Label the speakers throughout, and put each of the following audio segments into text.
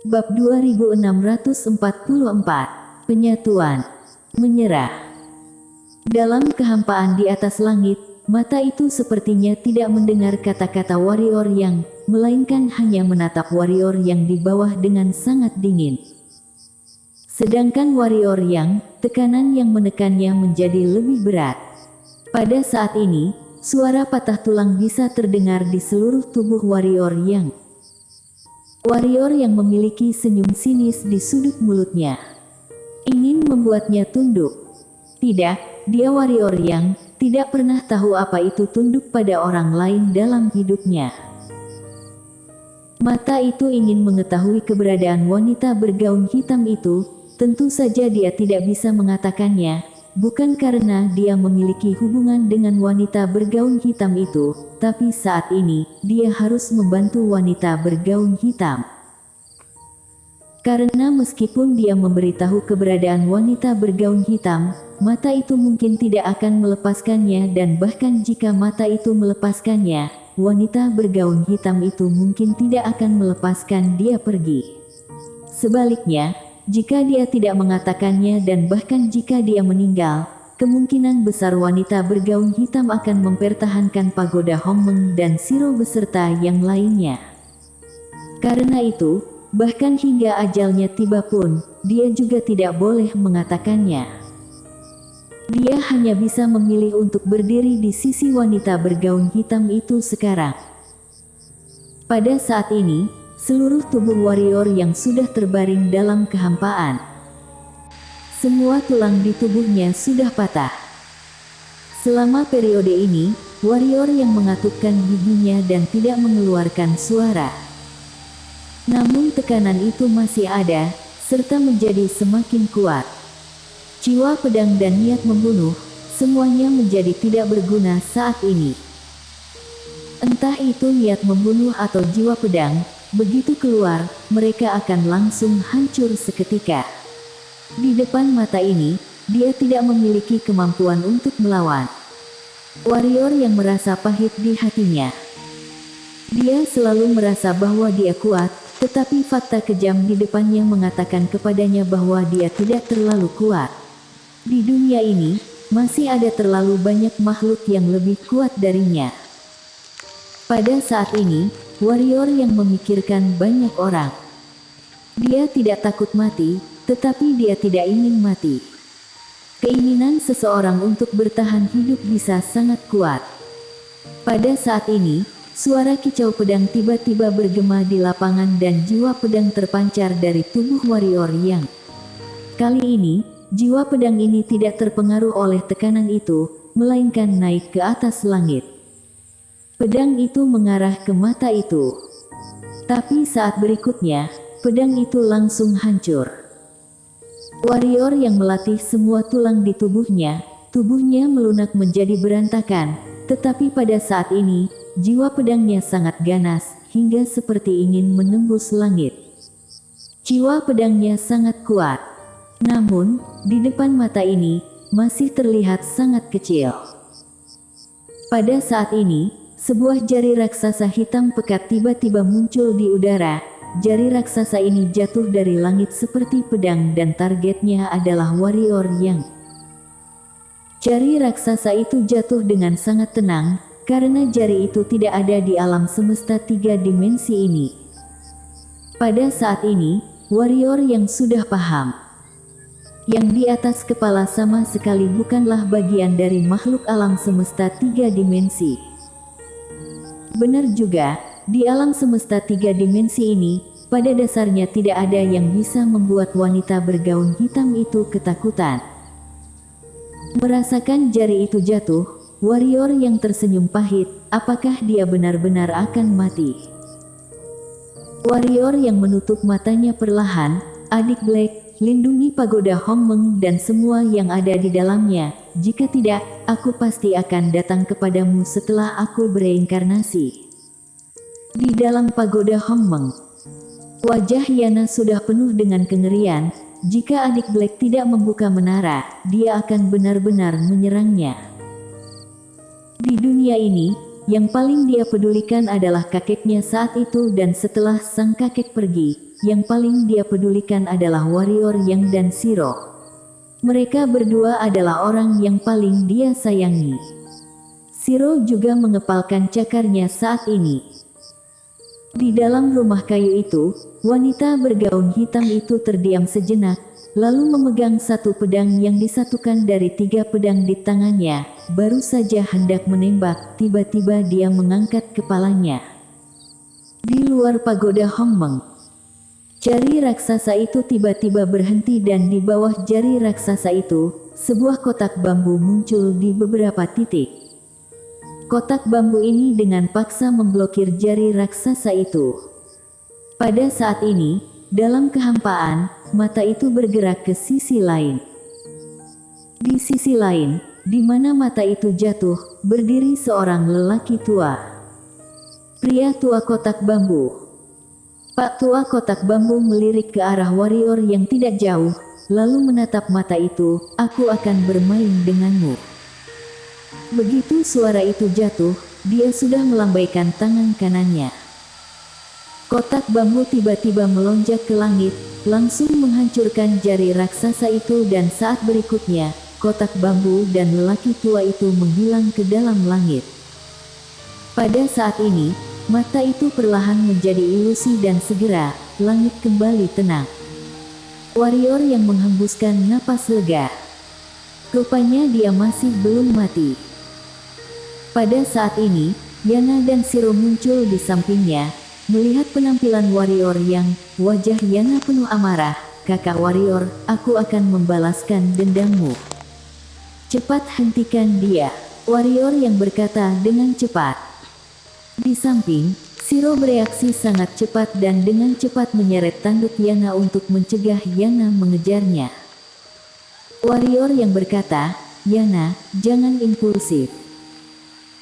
Speaker 1: Bab 2644. Penyatuan. Menyerah. Dalam kehampaan di atas langit, mata itu sepertinya tidak mendengar kata-kata warrior yang, melainkan hanya menatap warrior yang di bawah dengan sangat dingin. Sedangkan warrior yang, tekanan yang menekannya menjadi lebih berat. Pada saat ini, suara patah tulang bisa terdengar di seluruh tubuh warrior yang. Warrior yang memiliki senyum sinis di sudut mulutnya. Ingin membuatnya tunduk. Tidak, dia warrior yang tidak pernah tahu apa itu tunduk pada orang lain dalam hidupnya. Mata itu ingin mengetahui keberadaan wanita bergaun hitam itu, tentu saja dia tidak bisa mengatakannya, bukan karena dia memiliki hubungan dengan wanita bergaun hitam itu, tapi saat ini, dia harus membantu wanita bergaun hitam. Karena meskipun dia memberitahu keberadaan wanita bergaun hitam, mata itu mungkin tidak akan melepaskannya dan bahkan jika mata itu melepaskannya, wanita bergaun hitam itu mungkin tidak akan melepaskan dia pergi. Sebaliknya, jika dia tidak mengatakannya dan bahkan jika dia meninggal, kemungkinan besar wanita bergaun hitam akan mempertahankan pagoda Hongmeng dan Shiro beserta yang lainnya. Karena itu, bahkan hingga ajalnya tiba pun, dia juga tidak boleh mengatakannya. Dia hanya bisa memilih untuk berdiri di sisi wanita bergaun hitam itu sekarang. Pada saat ini, seluruh tubuh warrior yang sudah terbaring dalam kehampaan. Semua tulang di tubuhnya sudah patah. Selama periode ini, warrior yang mengatupkan giginya dan tidak mengeluarkan suara. Namun tekanan itu masih ada, serta menjadi semakin kuat. Jiwa pedang dan niat membunuh, semuanya menjadi tidak berguna saat ini. Entah itu niat membunuh atau jiwa pedang, begitu keluar, mereka akan langsung hancur seketika. Di depan mata ini, dia tidak memiliki kemampuan untuk melawan. Warrior yang merasa pahit di hatinya. Dia selalu merasa bahwa dia kuat, tetapi fakta kejam di depannya mengatakan kepadanya bahwa dia tidak terlalu kuat. Di dunia ini, masih ada terlalu banyak makhluk yang lebih kuat darinya. Pada saat ini, warrior yang memikirkan banyak orang. Dia tidak takut mati, tetapi dia tidak ingin mati. Keinginan seseorang untuk bertahan hidup bisa sangat kuat. Pada saat ini, suara kicau pedang tiba-tiba bergema di lapangan dan jiwa pedang terpancar dari tubuh warrior yang. Kali ini, jiwa pedang ini tidak terpengaruh oleh tekanan itu, melainkan naik ke atas langit. Pedang itu mengarah ke mata itu. Tapi saat berikutnya, pedang itu langsung hancur. Warrior yang melatih semua tulang di tubuhnya melunak menjadi berantakan, tetapi pada saat ini, jiwa pedangnya sangat ganas, hingga seperti ingin menembus langit. Jiwa pedangnya sangat kuat. Namun, di depan mata ini, masih terlihat sangat kecil. Pada saat ini, sebuah jari raksasa hitam pekat tiba-tiba muncul di udara. Jari raksasa ini jatuh dari langit seperti pedang dan targetnya adalah warrior yang. Jari raksasa itu jatuh dengan sangat tenang, karena jari itu tidak ada di alam semesta 3 dimensi ini. Pada saat ini, warrior yang sudah paham. Yang di atas kepala sama sekali bukanlah bagian dari makhluk alam semesta 3 dimensi. Benar juga, di alam semesta 3 dimensi ini, pada dasarnya tidak ada yang bisa membuat wanita bergaun hitam itu ketakutan. Merasakan jari itu jatuh, warrior yang tersenyum pahit, apakah dia benar-benar akan mati? Warrior yang menutup matanya perlahan, adik Black, lindungi pagoda Hongmeng dan semua yang ada di dalamnya, jika tidak, aku pasti akan datang kepadamu setelah aku bereinkarnasi. Di dalam pagoda Hongmeng, wajah Yana sudah penuh dengan kengerian, jika adik Black tidak membuka menara, dia akan benar-benar menyerangnya. Di dunia ini, yang paling dia pedulikan adalah kakeknya saat itu dan setelah sang kakek pergi, yang paling dia pedulikan adalah warrior Yang dan Shiro. Mereka berdua adalah orang yang paling dia sayangi. Shiro juga mengepalkan cakarnya saat ini. Di dalam rumah kayu itu, wanita bergaun hitam itu terdiam sejenak, lalu memegang satu pedang yang disatukan dari 3 pedang di tangannya. Baru saja hendak menembak, tiba-tiba dia mengangkat kepalanya. Di luar pagoda Hongmeng, jari raksasa itu tiba-tiba berhenti dan di bawah jari raksasa itu, sebuah kotak bambu muncul di beberapa titik. Kotak bambu ini dengan paksa memblokir jari raksasa itu. Pada saat ini, dalam kehampaan, mata itu bergerak ke sisi lain. Di sisi lain, di mana mata itu jatuh, berdiri seorang lelaki tua. Pria tua kotak bambu. Pak tua kotak bambu melirik ke arah warrior yang tidak jauh, lalu menatap mata itu, "Aku akan bermain denganmu." Begitu suara itu jatuh, dia sudah melambaikan tangan kanannya. Kotak bambu tiba-tiba melonjak ke langit, langsung menghancurkan jari raksasa itu dan saat berikutnya, kotak bambu dan lelaki tua itu menghilang ke dalam langit. Pada saat ini, mata itu perlahan menjadi ilusi dan segera, langit kembali tenang. Warrior yang menghembuskan napas lega. Rupanya dia masih belum mati. Pada saat ini, Yana dan Shiro muncul di sampingnya. Melihat penampilan warrior yang, wajah Yana penuh amarah. "Kakak warrior, aku akan membalaskan dendammu. Cepat hentikan dia," warrior yang berkata dengan cepat. Di samping, Shiro bereaksi sangat cepat dan dengan cepat menyeret tanduk Yana untuk mencegah Yana mengejarnya. Warrior yang berkata, "Yana, jangan impulsif."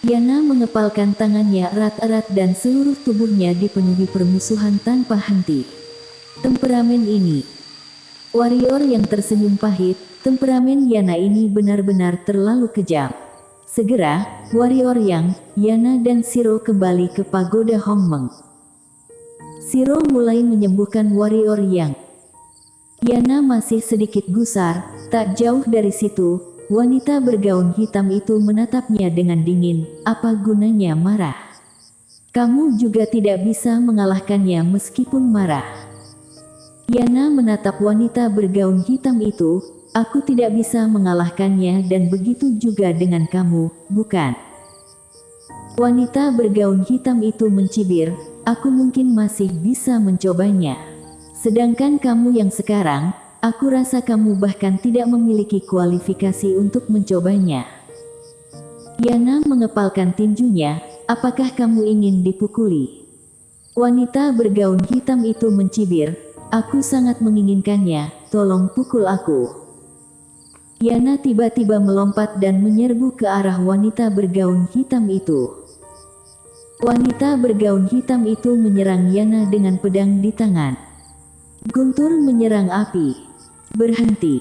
Speaker 1: Yana mengepalkan tangannya erat-erat dan seluruh tubuhnya dipenuhi permusuhan tanpa henti. Temperamen ini. Warrior yang tersenyum pahit, temperamen Yana ini benar-benar terlalu kejam. Segera, warrior yang, Yana dan Shiro kembali ke pagoda Hongmeng. Shiro mulai menyembuhkan warrior yang. Yana masih sedikit gusar, tak jauh dari situ. Wanita bergaun hitam itu menatapnya dengan dingin. "Apa gunanya marah? Kamu juga tidak bisa mengalahkannya meskipun marah." Yana menatap wanita bergaun hitam itu. "Aku tidak bisa mengalahkannya dan begitu juga dengan kamu, bukan?" Wanita bergaun hitam itu mencibir, "Aku mungkin masih bisa mencobanya. Sedangkan kamu yang sekarang, aku rasa kamu bahkan tidak memiliki kualifikasi untuk mencobanya." Yana mengepalkan tinjunya, "Apakah kamu ingin dipukuli?" Wanita bergaun hitam itu mencibir, "Aku sangat menginginkannya, tolong pukul aku." Yana tiba-tiba melompat dan menyerbu ke arah wanita bergaun hitam itu. Wanita bergaun hitam itu menyerang Yana dengan pedang di tangan. Guntur menyerang api. "Berhenti!"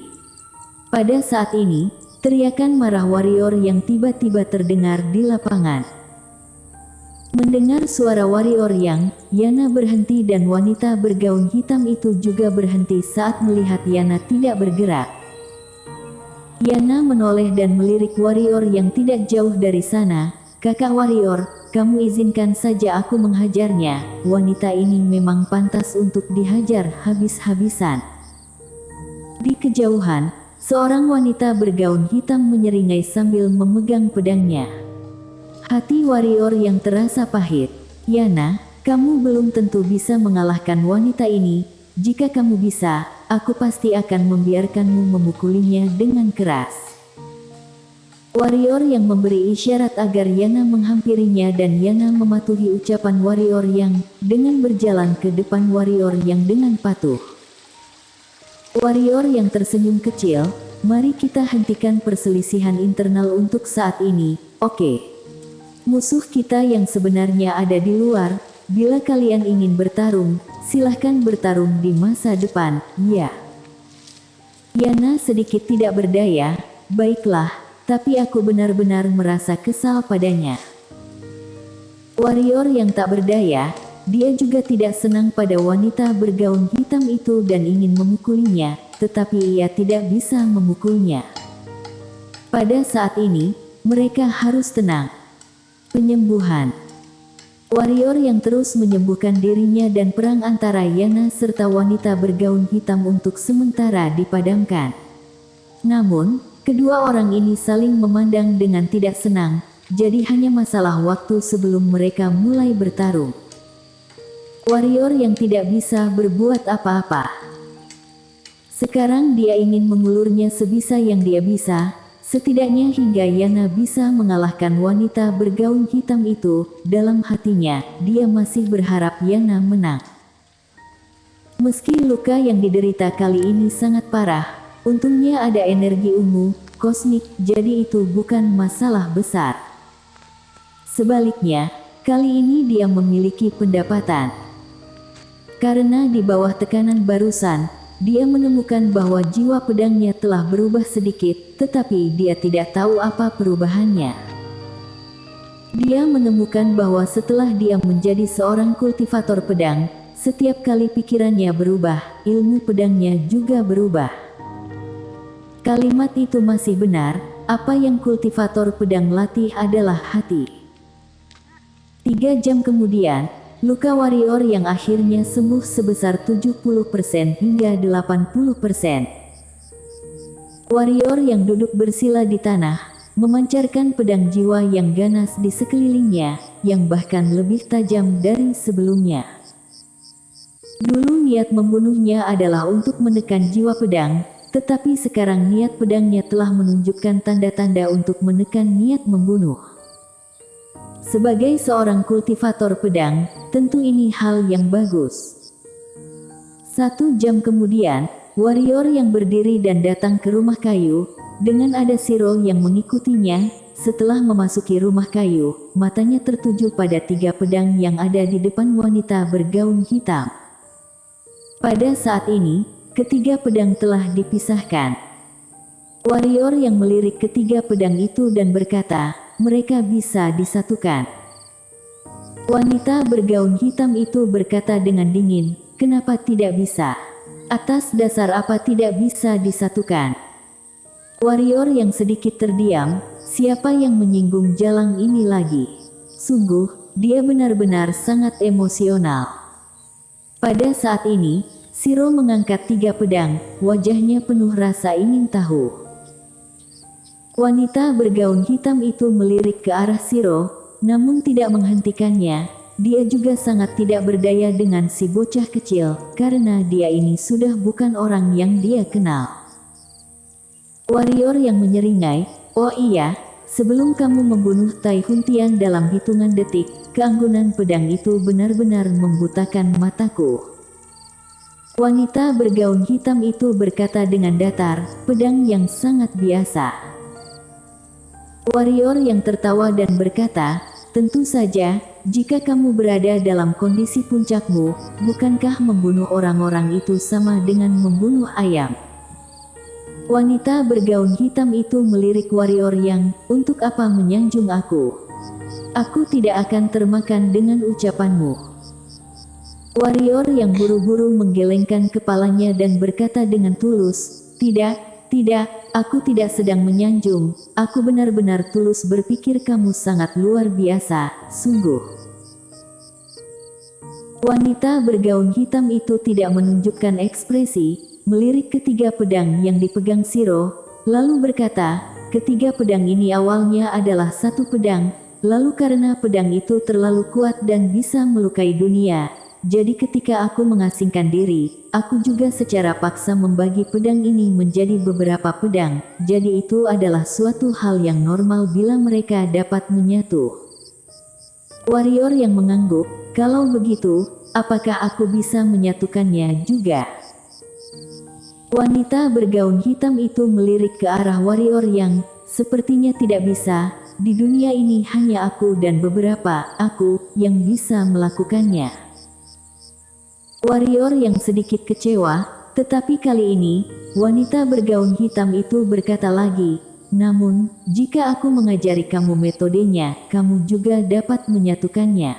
Speaker 1: Pada saat ini, teriakan marah warrior yang tiba-tiba terdengar di lapangan. Mendengar suara warrior yang, Yana berhenti dan wanita bergaun hitam itu juga berhenti saat melihat Yana tidak bergerak. Yana menoleh dan melirik warrior yang tidak jauh dari sana. "Kakak warrior, kamu izinkan saja aku menghajarnya. Wanita ini memang pantas untuk dihajar habis-habisan." Di kejauhan, seorang wanita bergaun hitam menyeringai sambil memegang pedangnya. Hati warrior yang terasa pahit. "Yana, kamu belum tentu bisa mengalahkan wanita ini. Jika kamu bisa, aku pasti akan membiarkanmu memukulinya dengan keras." Warrior yang memberi isyarat agar Yana menghampirinya dan Yana mematuhi ucapan warrior yang, dengan berjalan ke depan warrior yang dengan patuh. Warrior yang tersenyum kecil, "Mari kita hentikan perselisihan internal untuk saat ini, oke? Musuh kita yang sebenarnya ada di luar. Bila kalian ingin bertarung, silahkan bertarung di masa depan, ya." Yana sedikit tidak berdaya, "Baiklah, tapi aku benar-benar merasa kesal padanya." Warrior yang tak berdaya, dia juga tidak senang pada wanita bergaun hitam itu dan ingin memukulinya, tetapi ia tidak bisa memukulnya. Pada saat ini, mereka harus tenang. Penyembuhan. Warrior yang terus menyembuhkan dirinya dan perang antara Yana serta wanita bergaun hitam untuk sementara dipadamkan. Namun, kedua orang ini saling memandang dengan tidak senang, jadi hanya masalah waktu sebelum mereka mulai bertarung. Warrior yang tidak bisa berbuat apa-apa. Sekarang dia ingin mengulurnya sebisa yang dia bisa, setidaknya hingga Yana bisa mengalahkan wanita bergaun hitam itu. Dalam hatinya, dia masih berharap Yana menang. Meski luka yang diderita kali ini sangat parah, untungnya ada energi ungu, kosmik, jadi itu bukan masalah besar. Sebaliknya, kali ini dia memiliki pendapatan. Karena di bawah tekanan barusan, dia menemukan bahwa jiwa pedangnya telah berubah sedikit, tetapi dia tidak tahu apa perubahannya. Dia menemukan bahwa setelah dia menjadi seorang kultivator pedang, setiap kali pikirannya berubah, ilmu pedangnya juga berubah. Kalimat itu masih benar, apa yang kultivator pedang latih adalah hati. 3 jam kemudian, luka warrior yang akhirnya sembuh sebesar 70% hingga 80%. Warrior yang duduk bersila di tanah, memancarkan pedang jiwa yang ganas di sekelilingnya, yang bahkan lebih tajam dari sebelumnya. Dulu niat membunuhnya adalah untuk menekan jiwa pedang, tetapi sekarang niat pedangnya telah menunjukkan tanda-tanda untuk menekan niat membunuh. Sebagai seorang kultivator pedang, tentu ini hal yang bagus. 1 jam kemudian, warrior yang berdiri dan datang ke rumah kayu, dengan ada Shiro yang mengikutinya. Setelah memasuki rumah kayu, matanya tertuju pada 3 pedang yang ada di depan wanita bergaun hitam. Pada saat ini, ketiga pedang telah dipisahkan. Warrior yang melirik ketiga pedang itu dan berkata, mereka bisa disatukan. Wanita bergaun hitam itu berkata dengan dingin, kenapa tidak bisa? Atas dasar apa tidak bisa disatukan? Warrior yang sedikit terdiam, siapa yang menyinggung Jalang ini lagi? Sungguh, dia benar-benar sangat emosional. Pada saat ini, Shiro mengangkat 3 pedang, wajahnya penuh rasa ingin tahu. Wanita bergaun hitam itu melirik ke arah Shiro, namun tidak menghentikannya. Dia juga sangat tidak berdaya dengan si bocah kecil, karena dia ini sudah bukan orang yang dia kenal. Warrior yang menyeringai, oh iya, sebelum kamu membunuh Tai Huntian dalam hitungan detik, keanggunan pedang itu benar-benar membutakan mataku. Wanita bergaun hitam itu berkata dengan datar, pedang yang sangat biasa. Warrior yang tertawa dan berkata, tentu saja, jika kamu berada dalam kondisi puncakmu, bukankah membunuh orang-orang itu sama dengan membunuh ayam? Wanita bergaun hitam itu melirik warrior yang, untuk apa menyanjung aku? Aku tidak akan termakan dengan ucapanmu. Warrior yang buru-buru menggelengkan kepalanya dan berkata dengan tulus, tidak, aku tidak sedang menyanjung, aku benar-benar tulus berpikir kamu sangat luar biasa, sungguh. Wanita bergaun hitam itu tidak menunjukkan ekspresi, melirik ketiga pedang yang dipegang Shiro, lalu berkata, ketiga pedang ini awalnya adalah satu pedang, lalu karena pedang itu terlalu kuat dan bisa melukai dunia, jadi ketika aku mengasingkan diri, aku juga secara paksa membagi pedang ini menjadi beberapa pedang, jadi itu adalah suatu hal yang normal bila mereka dapat menyatu. Warrior yang mengangguk, kalau begitu, apakah aku bisa menyatukannya juga? Wanita bergaun hitam itu melirik ke arah warrior yang, sepertinya tidak bisa, di dunia ini hanya aku dan beberapa aku yang bisa melakukannya. Warrior yang sedikit kecewa, tetapi kali ini, wanita bergaun hitam itu berkata lagi, namun, jika aku mengajari kamu metodenya, kamu juga dapat menyatukannya.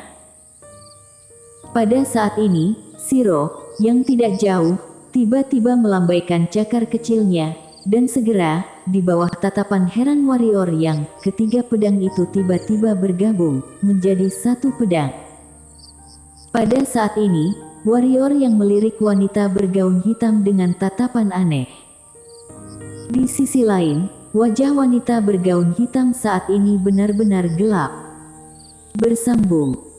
Speaker 1: Pada saat ini, Shiro, yang tidak jauh, tiba-tiba melambaikan cakar kecilnya, dan segera, di bawah tatapan heran warrior yang ketiga pedang itu tiba-tiba bergabung menjadi satu pedang. Pada saat ini, warrior yang melirik wanita bergaun hitam dengan tatapan aneh. Di sisi lain, wajah wanita bergaun hitam saat ini benar-benar gelap. Bersambung.